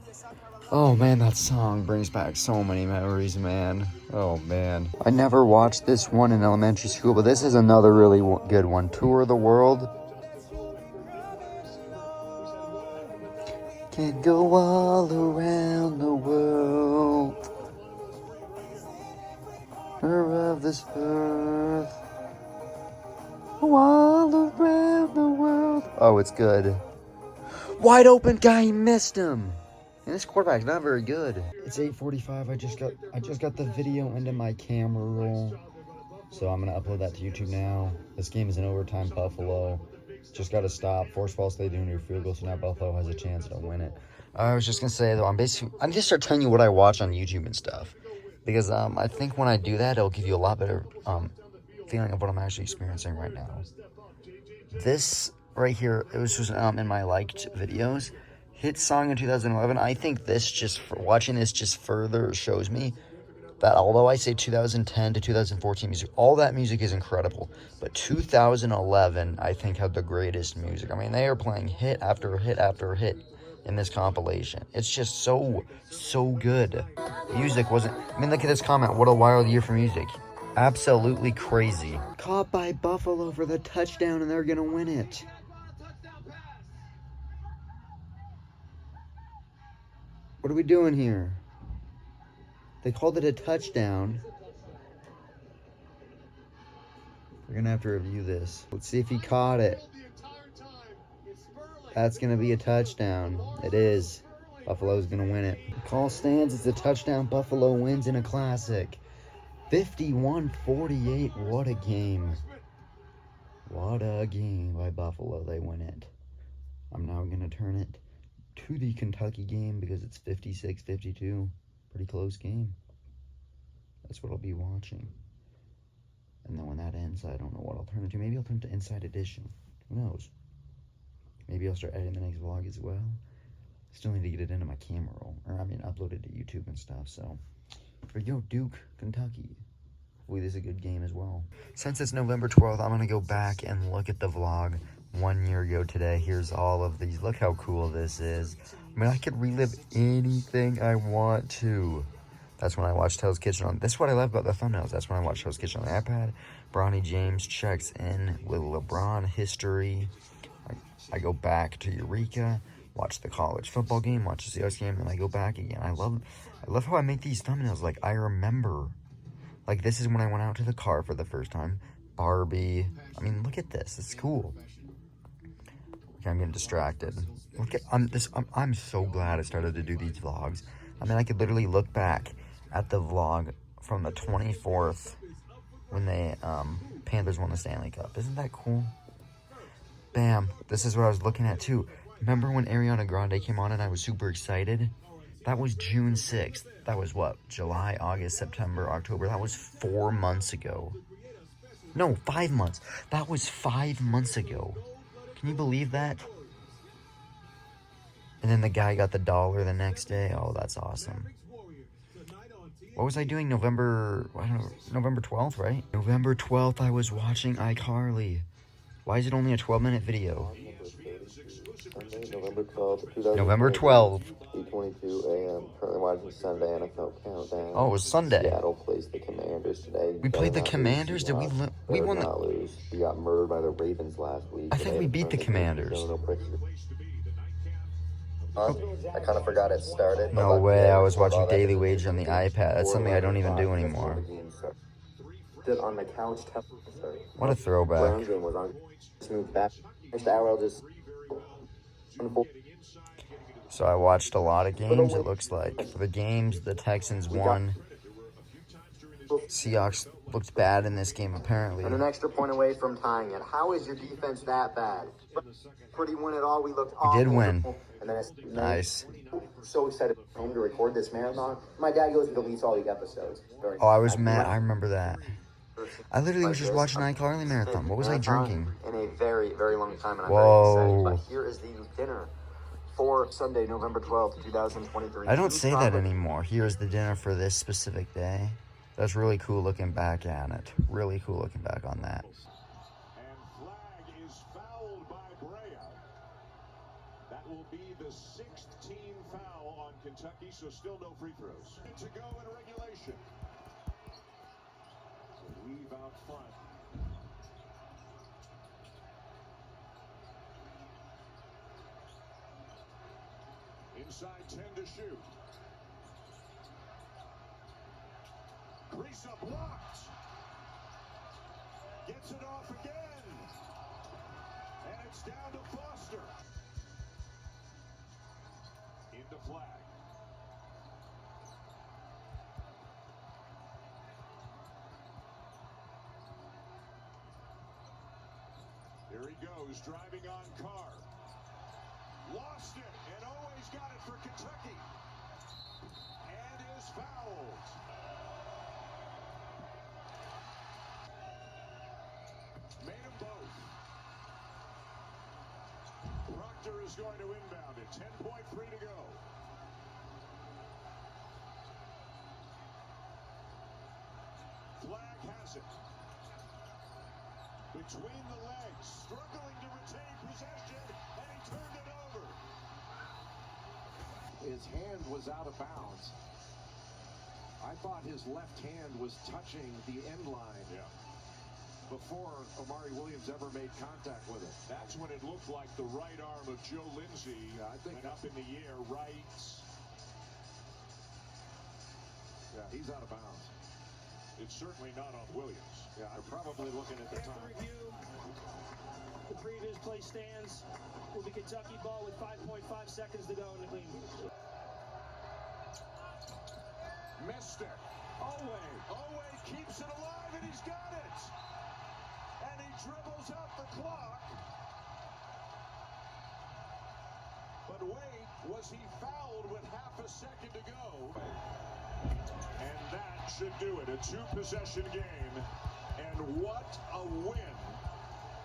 Speaker 5: Oh man, that song brings back so many memories, man. Oh man. I never watched this one in elementary school, but this is another really good one. Tour of the World. Can go all around the world. Or of this earth. All around the world. Oh, it's good. Wide open guy, he missed him. And this quarterback's not very good.
Speaker 1: It's 8:45. I just got the video into my camera roll, so I'm gonna upload that to YouTube now. This game is in overtime. Buffalo just got to stop. Force Ball State doing a field goal, so now Buffalo has a chance to win it.
Speaker 5: I was just gonna say though, I need to start telling you what I watch on YouTube and stuff, because I think when I do that, it'll give you a lot better feeling of what I'm actually experiencing right now. This right here, it was just in my liked videos. Hit song in 2011. I think this watching this just further shows me that although I say 2010 to 2014 music, all that music is incredible. But 2011, I think, had the greatest music. I mean, they are playing hit after hit after hit in this compilation. It's just so good. Music wasn't... I mean, look at this comment. What a wild year for music. Absolutely crazy.
Speaker 1: Caught by Buffalo for the touchdown, and they're gonna win it. What are we doing here? They called it a touchdown. We're gonna have to review this. Let's see if he caught it. That's gonna be a touchdown. It is. Buffalo's gonna win it. The call stands. It's a touchdown. Buffalo wins in a classic. 51-48. What a game. What a game by Buffalo. They win it. I'm now gonna turn it to the Kentucky game because it's 56-52. Pretty close game. That's what I'll be watching. And then when that ends, I don't know what I'll turn it to. Maybe I'll turn it to Inside Edition. Who knows? Maybe I'll start editing the next vlog as well. Still need to get it into my camera roll. Or, I mean, upload it to YouTube and stuff. So, here we go. Duke, Kentucky. Hopefully this is a good game as well.
Speaker 5: Since it's November 12th, I'm going to go back and look at the vlog 1 year ago today. Here's all of these. Look how cool this is. I mean, I could relive anything I want to. That's when I watched Hell's Kitchen on... This is what I love about the thumbnails. That's when I watched Hell's Kitchen on the iPad. Bronny James checks in with LeBron history. I go back to Eureka, watch the college football game, watch the Seahawks game, and I go back again. I love how I make these thumbnails. Like, I remember. Like, this is when I went out to the car for the first time. Barbie. I mean, look at this. It's cool. Okay, I'm getting distracted. Look at I'm so glad I started to do these vlogs. I mean, I could literally look back at the vlog from the 24th when they Panthers won the Stanley Cup. Isn't that cool? Bam. This is what I was looking at too. Remember when Ariana Grande came on and I was super excited? That was June 6th. That was what? July, August, September, October. That was 4 months ago. No, 5 months. That was 5 months ago. Can you believe that? And then the guy got the dollar the next day. Oh, that's awesome. What was I doing November 12th, right? November 12th, I was watching iCarly. Why is it only a 12-minute video?
Speaker 1: November 12th,
Speaker 5: November 12th.
Speaker 1: 8:22 a.m. Currently watching Sunday NFL Countdown.
Speaker 5: Oh, it was Sunday.
Speaker 1: Seattle plays the Commanders today.
Speaker 5: We played the Commanders? Did we won the...
Speaker 1: not lose. We got murdered by the Ravens last week.
Speaker 5: I think we beat the Commanders.
Speaker 1: I kind of forgot it started.
Speaker 5: No way, I was watching Daily Wage on the iPad. That's something I don't even do anymore.
Speaker 1: On the couch.
Speaker 5: What a throwback.
Speaker 1: Brown game was on. Smooth back. Next hour, I'll just...
Speaker 5: So I watched a lot of games, it looks like. For the games, the Texans won. Seahawks looked bad in this game, apparently.
Speaker 7: And an extra point away from tying it. How is your defense that bad? Pretty win it all. We looked awful.
Speaker 5: We did win.
Speaker 7: And then it's
Speaker 5: Nice.
Speaker 7: so excited home to record this marathon. My dad goes and deletes all the episodes.
Speaker 5: Oh, I was mad. I remember that. I literally was just watching iCarly Marathon. What was I drinking?
Speaker 7: In a very, very long time. And I'm
Speaker 5: Whoa.
Speaker 7: very excited. But here is the dinner for Sunday, November 12th, 2023.
Speaker 5: I don't say that anymore. Here's the dinner for this specific day. That's really cool looking back at it. Really cool looking back on that.
Speaker 2: And flag is fouled by Brea. That will be the 6th team foul on Kentucky, so still no free throws. To go in regulation. So weave out front. Inside 10 to shoot. Grease up blocked. Gets it off again. And it's down to Foster. Into flag. Here he goes, driving on Carr. Lost it, and always got it for Kentucky. And is fouled. Made them both. Proctor is going to inbound it. 10.3 to go. Flag has it. Between the legs, struggling to retain possession, and he turned it over.
Speaker 6: His hand was out of bounds. I thought his left hand was touching the end line before Amari Williams ever made contact with it.
Speaker 2: That's when it looked like the right arm of Joe Lindsey went up in the air right.
Speaker 6: Yeah, he's out of bounds.
Speaker 2: It's certainly not on Williams.
Speaker 6: Yeah, I'm probably looking at the
Speaker 8: After
Speaker 6: time.
Speaker 8: review, the previous play stands with the Kentucky ball with 5.5 seconds to go in the game.
Speaker 2: Missed it. Oweh keeps it alive, and he's got it. And he dribbles out the clock. But wait, was he fouled with half a second to go? And that should do it. A two-possession game. And what a win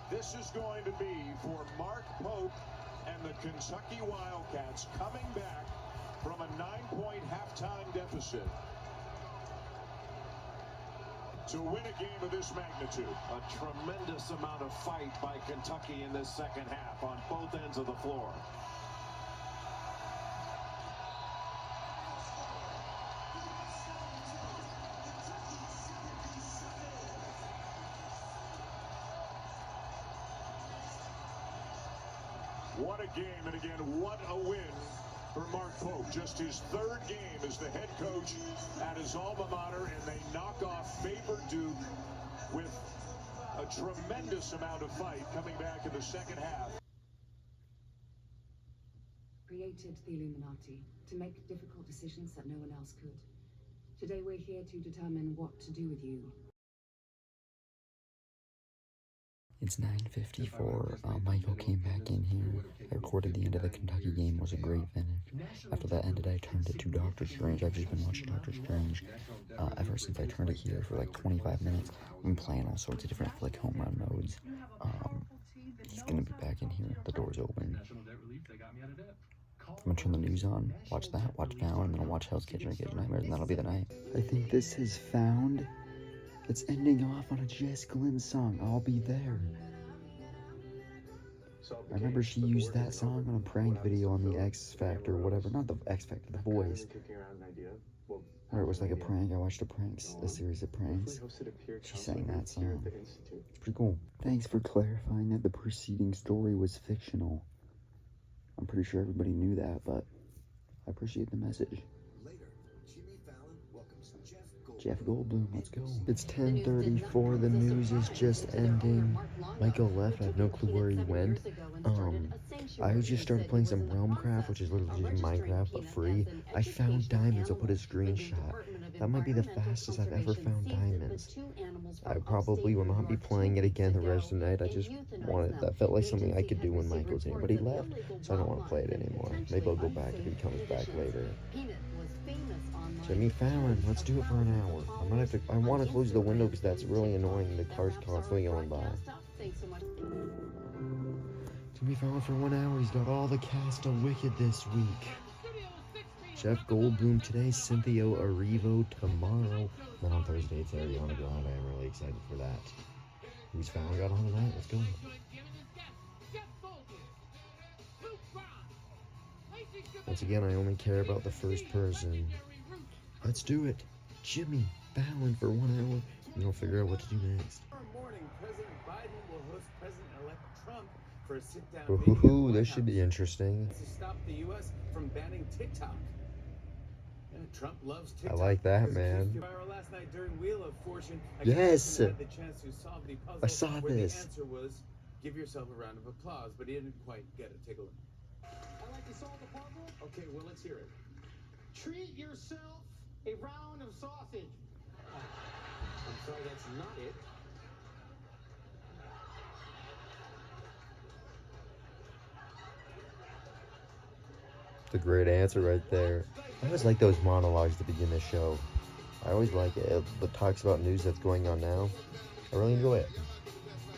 Speaker 2: this is going to be for Mark Pope and the Kentucky Wildcats, coming back from a 9-point halftime deficit to win a game of this magnitude.
Speaker 6: A tremendous amount of fight by Kentucky in this second half on both ends of the floor.
Speaker 2: What a game, and again, what a win for Mark Pope. Just his third game as the head coach at his alma mater, and they knock off Faber Duke with a tremendous amount of fight coming back in the second half.
Speaker 9: Created the Illuminati to make difficult decisions that no one else could. Today we're here to determine what to do with you.
Speaker 5: It's 9:54. Michael came back in here. I recorded the end of the Kentucky game. It was a great finish. After that ended, I turned it to Doctor Strange. I've just been watching Doctor Strange ever since I turned it here for like 25 minutes. I've been playing all sorts of different flick home run modes. He's gonna be back in here. The door's open. I'm gonna turn the news on, watch that, watch Found, and then I'll watch Hell's Kitchen or Kitchen Nightmares, and that'll be the night. I think this is Found. It's ending off on a Jess Glynn song, I'll Be There. I remember she used that song on a prank video on the X Factor, whatever, not the X Factor, The Boys. Where it was like a prank, I watched a series of pranks. She sang that song. It's pretty cool. Thanks for clarifying that the preceding story was fictional. I'm pretty sure everybody knew that, but I appreciate the message. Jeff Goldblum, let's go. It's 10:34, the news is just ending. Michael left, I have no clue where he went. I just started playing some Realmcraft, which is literally just Minecraft, but free. I found diamonds, I'll put a screenshot. That might be the fastest I've ever found diamonds. I probably will not be playing it again the rest of the night. I just wanted, that felt like something I could do when Michael was here, but he left, so I don't want to play it anymore. Maybe I'll go back if he comes back later. Jimmy Fallon, let's do it for an hour. I want to close the window because that's really annoying. The car's constantly going by. Jimmy Fallon for 1 hour. He's got all the cast of Wicked this week. Jeff Goldblum today, Cynthia Erivo tomorrow. Then on Thursday it's Ariana Grande. I'm really excited for that. Who's Fallon got on tonight? Let's go. Once again, I only care about the first person. Let's do it. Jimmy Fallon for 1 hour. And we'll figure out what to do next.
Speaker 3: Tomorrow morning, President Biden will host President-elect Trump for a sit-down
Speaker 5: Ooh, this should be interesting.
Speaker 3: to stop the U.S. from banning TikTok. And Trump loves TikTok.
Speaker 5: I like that, man.
Speaker 3: Viral last night during Wheel of Fortune.
Speaker 5: Yes.
Speaker 3: Had the chance to solve the puzzle
Speaker 5: I saw
Speaker 3: where
Speaker 5: this.
Speaker 3: The answer was, give yourself a round of applause, but he didn't quite get it. Take a look.
Speaker 8: I'd like to solve the puzzle.
Speaker 3: Okay, well, let's hear it.
Speaker 8: Treat yourself a round of sausage.
Speaker 3: I'm sorry, that's not it.
Speaker 1: It's a great answer right there. I always like those monologues to begin the show. I always like it. It talks about news that's going on now. I really enjoy it.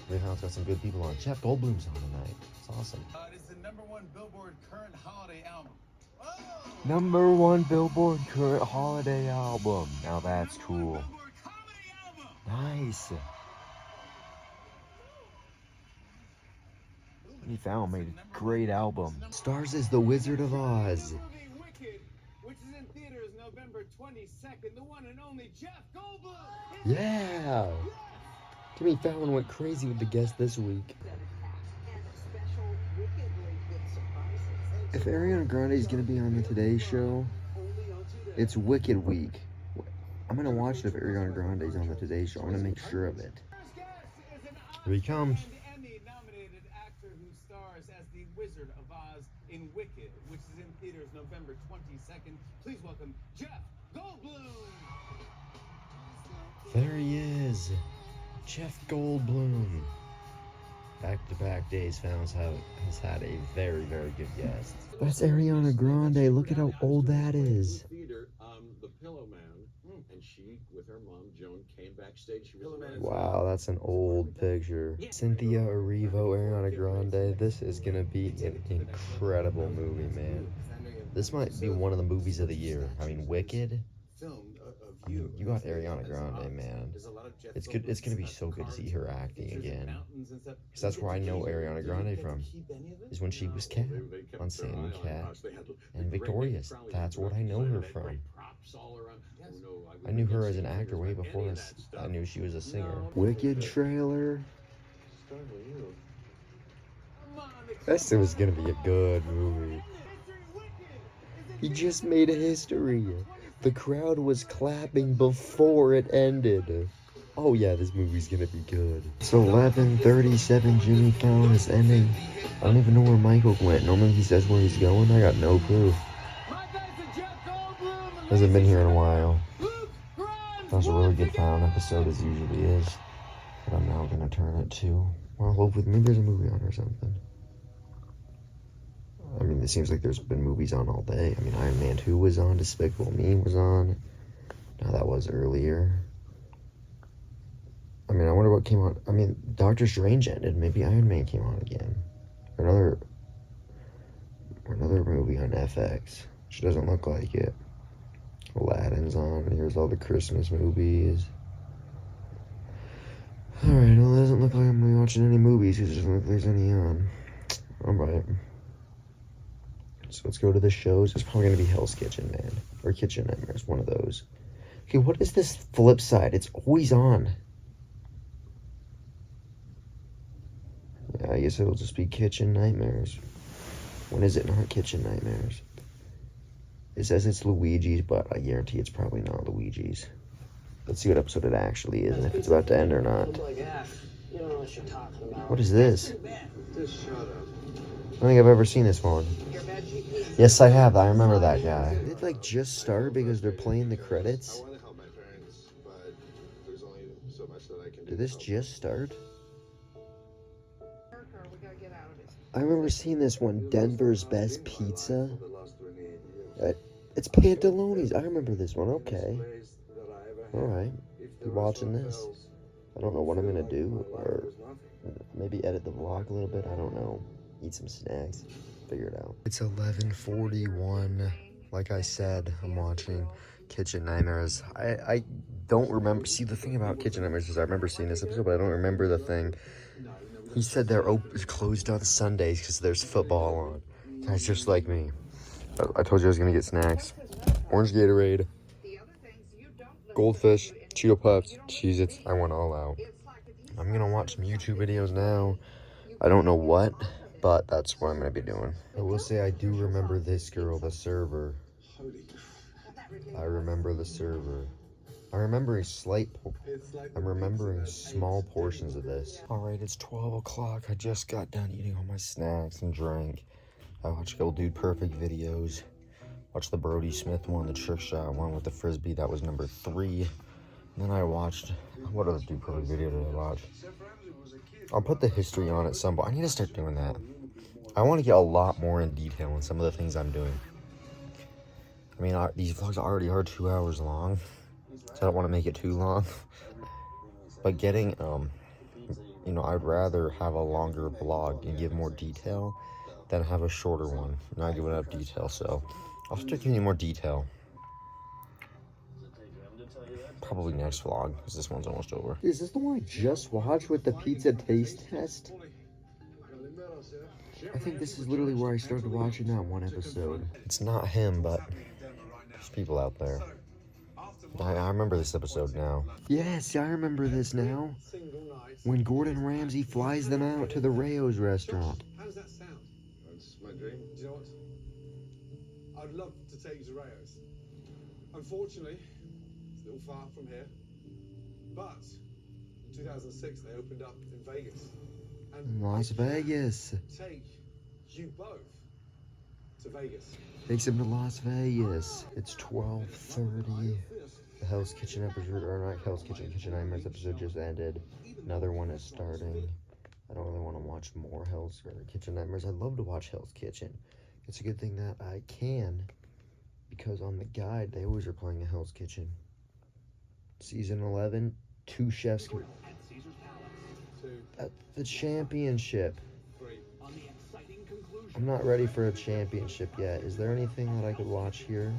Speaker 1: Greenhouse got some good people on. Jeff Goldblum's on tonight. It's awesome.
Speaker 3: It is the #1 Billboard current holiday album.
Speaker 1: #1 Billboard current holiday album. Now that's cool. Nice. He found made a great album. Stars as The Wizard of Oz.
Speaker 8: Wicked, which is in theaters November 22nd. The one and only Jeff Goldblum.
Speaker 1: Yeah. Jimmy Fallon went crazy with the guest this week. If Ariana Grande is going to be on the Today Show, it's Wicked Week. I'm going to watch it if Ariana Grande is on the Today Show. I'm going to make sure of it. Here he comes.
Speaker 8: Emmy-nominated actor who stars as the Wizard of Oz in Wicked, which is in theaters November 22nd. Please welcome Jeff Goldblum.
Speaker 1: There he is. Jeff Goldblum. Back-to-back days, Fallon has had a very, very good guest. That's Ariana Grande. Look at how old that is.
Speaker 6: Theater, the Pillow Man, and she, with her mom, Joan, came backstage. She was
Speaker 1: Wow, that's an old picture. Cynthia Erivo, Ariana Grande. This is gonna be an incredible movie, man. This might be one of the movies of the year. I mean, Wicked. You got Ariana Grande, man. It's good. It's gonna be so good to see her acting again. Because that's where I know Ariana Grande from. Is when she was Cat on Sam and Cat and Victorious. That's what I know her from. I knew her as an actor way before I knew she was a singer. Wicked trailer. This was gonna be a good movie. He just made a history. The crowd was clapping before it ended. Oh yeah, this movie's gonna be good. It's 11:37. Jimmy Fallon is ending. I don't even know where Michael went. Normally he says where he's going. I got no clue. Hasn't been here in a while. That was a really good Fallon episode, as usually is. But I'm now gonna turn it to, well, hopefully maybe there's a movie on or something. I mean, it seems like there's been movies on all day. I mean, Iron Man 2 was on, Despicable Me was on. Now that was earlier. I mean, I wonder what came on. I mean, Doctor Strange ended. Maybe Iron Man came on again. Or another movie on FX. Which doesn't look like it. Aladdin's on. Here's all the Christmas movies. Alright, well, it doesn't look like I'm going to be watching any movies. It doesn't look like there's any on. Alright. So let's go to the shows. It's probably going to be Hell's Kitchen, man. Or Kitchen Nightmares, one of those. Okay, what is this flip side? It's always on. Yeah, I guess it'll just be Kitchen Nightmares. When is it not Kitchen Nightmares? It says it's Luigi's, but I guarantee it's probably not Luigi's. Let's see what episode it actually is and if it's about to end or not. What is this? I don't think I've ever seen this one. Yes, I have. I remember that guy. Did it like just start because they're playing the credits? Did this just start? I remember seeing this one, Denver's Best Pizza. It's Pantaloni's. I remember this one. Okay. Alright. You watching this? I don't know what I'm gonna do. Or maybe edit the vlog a little bit. I don't know. Eat some snacks. Figure it out. It's 11:41. Like I said, I'm watching Kitchen Nightmares. I don't remember. See, the thing about Kitchen Nightmares is I remember seeing this episode, but I don't remember the thing. He said they're closed on Sundays because there's football on. Guys, just like me. I told you I was going to get snacks. Orange Gatorade, Goldfish, Cheeto Puffs, Cheez-Its. I went all out. I'm going to watch some YouTube videos now. I don't know what, but that's what I'm going to be doing. I will say I do remember this girl, the server. I remember the server. I'm remembering I'm remembering small portions of this. Alright, it's 12 o'clock. I just got done eating all my snacks and drank. I watched Old Dude Perfect videos. Watched the Brody Smith one, the trick shot one with the frisbee. That was number 3. And then I watched, what other Dude Perfect video did I watch? I'll put the history on at some point. I need to start doing that. I want to get a lot more in detail on some of the things I'm doing.
Speaker 5: mean, these vlogs already are 2 hours long, so I don't want to make it too long. But getting, you know, I'd rather have a longer vlog and give more detail than have a shorter one, not give enough detail. So I'll start giving you more detail. Probably next vlog, because this one's almost over.
Speaker 1: Is this the one I just watched with the pizza taste test? I think this is literally where I started watching that one episode.
Speaker 5: It's not him, but there's people out there. I remember this episode now.
Speaker 1: Yes, I remember this now. When Gordon Ramsay flies them out to the Rayo's restaurant.
Speaker 8: How does that sound? That's my dream. Do you know what? I'd love to take you to Rayo's. Unfortunately, it's a little far from here. But in 2006, they opened up in Vegas. And
Speaker 1: Las Vegas.
Speaker 8: Take you both to Vegas.
Speaker 1: Takes him to Las Vegas. It's 12:30. The Hell's Kitchen episode, or not Hell's Kitchen, Kitchen Nightmares episode just ended. Another one is starting. I don't really want to watch more Hell's or Kitchen Nightmares. I'd love to watch Hell's Kitchen. It's a good thing that I can, because on the guide, they always are playing a Hell's Kitchen. Season 11, 2 chefs at the championship. I'm not ready for a championship yet. Is there anything that I could watch here?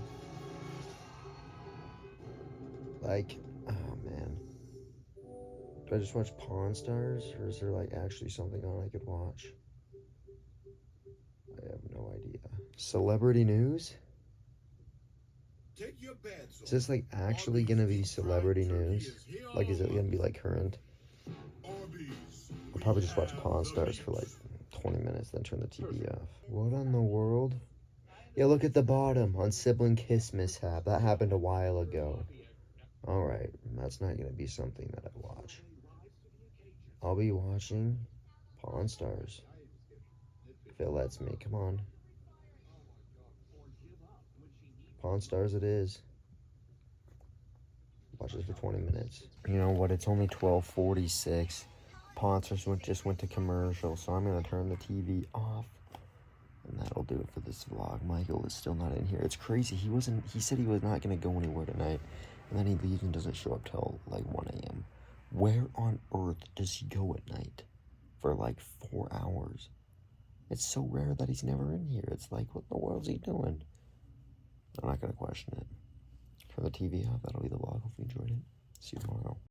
Speaker 1: Like, oh man. Do I just watch Pawn Stars? Or is there like actually something on I could watch? I have no idea. Celebrity news? Is this like actually gonna be celebrity news? Like, is it gonna be like current? I'll probably just watch Pawn Stars for like 20 minutes, then turn the TV off. What in the world? Yeah, look at the bottom on Sibling Kiss Mishap. That happened a while ago. Alright, that's not going to be something that I watch. I'll be watching Pawn Stars. If it lets me, come on. Pawn Stars it is. Watch this for 20 minutes. You know what, it's only 12:46. Pawn Stars just went to commercial, so I'm going to turn the TV off. And that'll do it for this vlog. Michael is still not in here. It's crazy. He said he was not going to go anywhere tonight. And then he leaves and doesn't show up till like 1 a.m. Where on earth does he go at night for like 4 hours? It's so rare that he's never in here. It's like, what in the world is he doing? I'm not going to question it. Turn the TV off. That'll be the vlog. Hope you enjoyed it. See you tomorrow.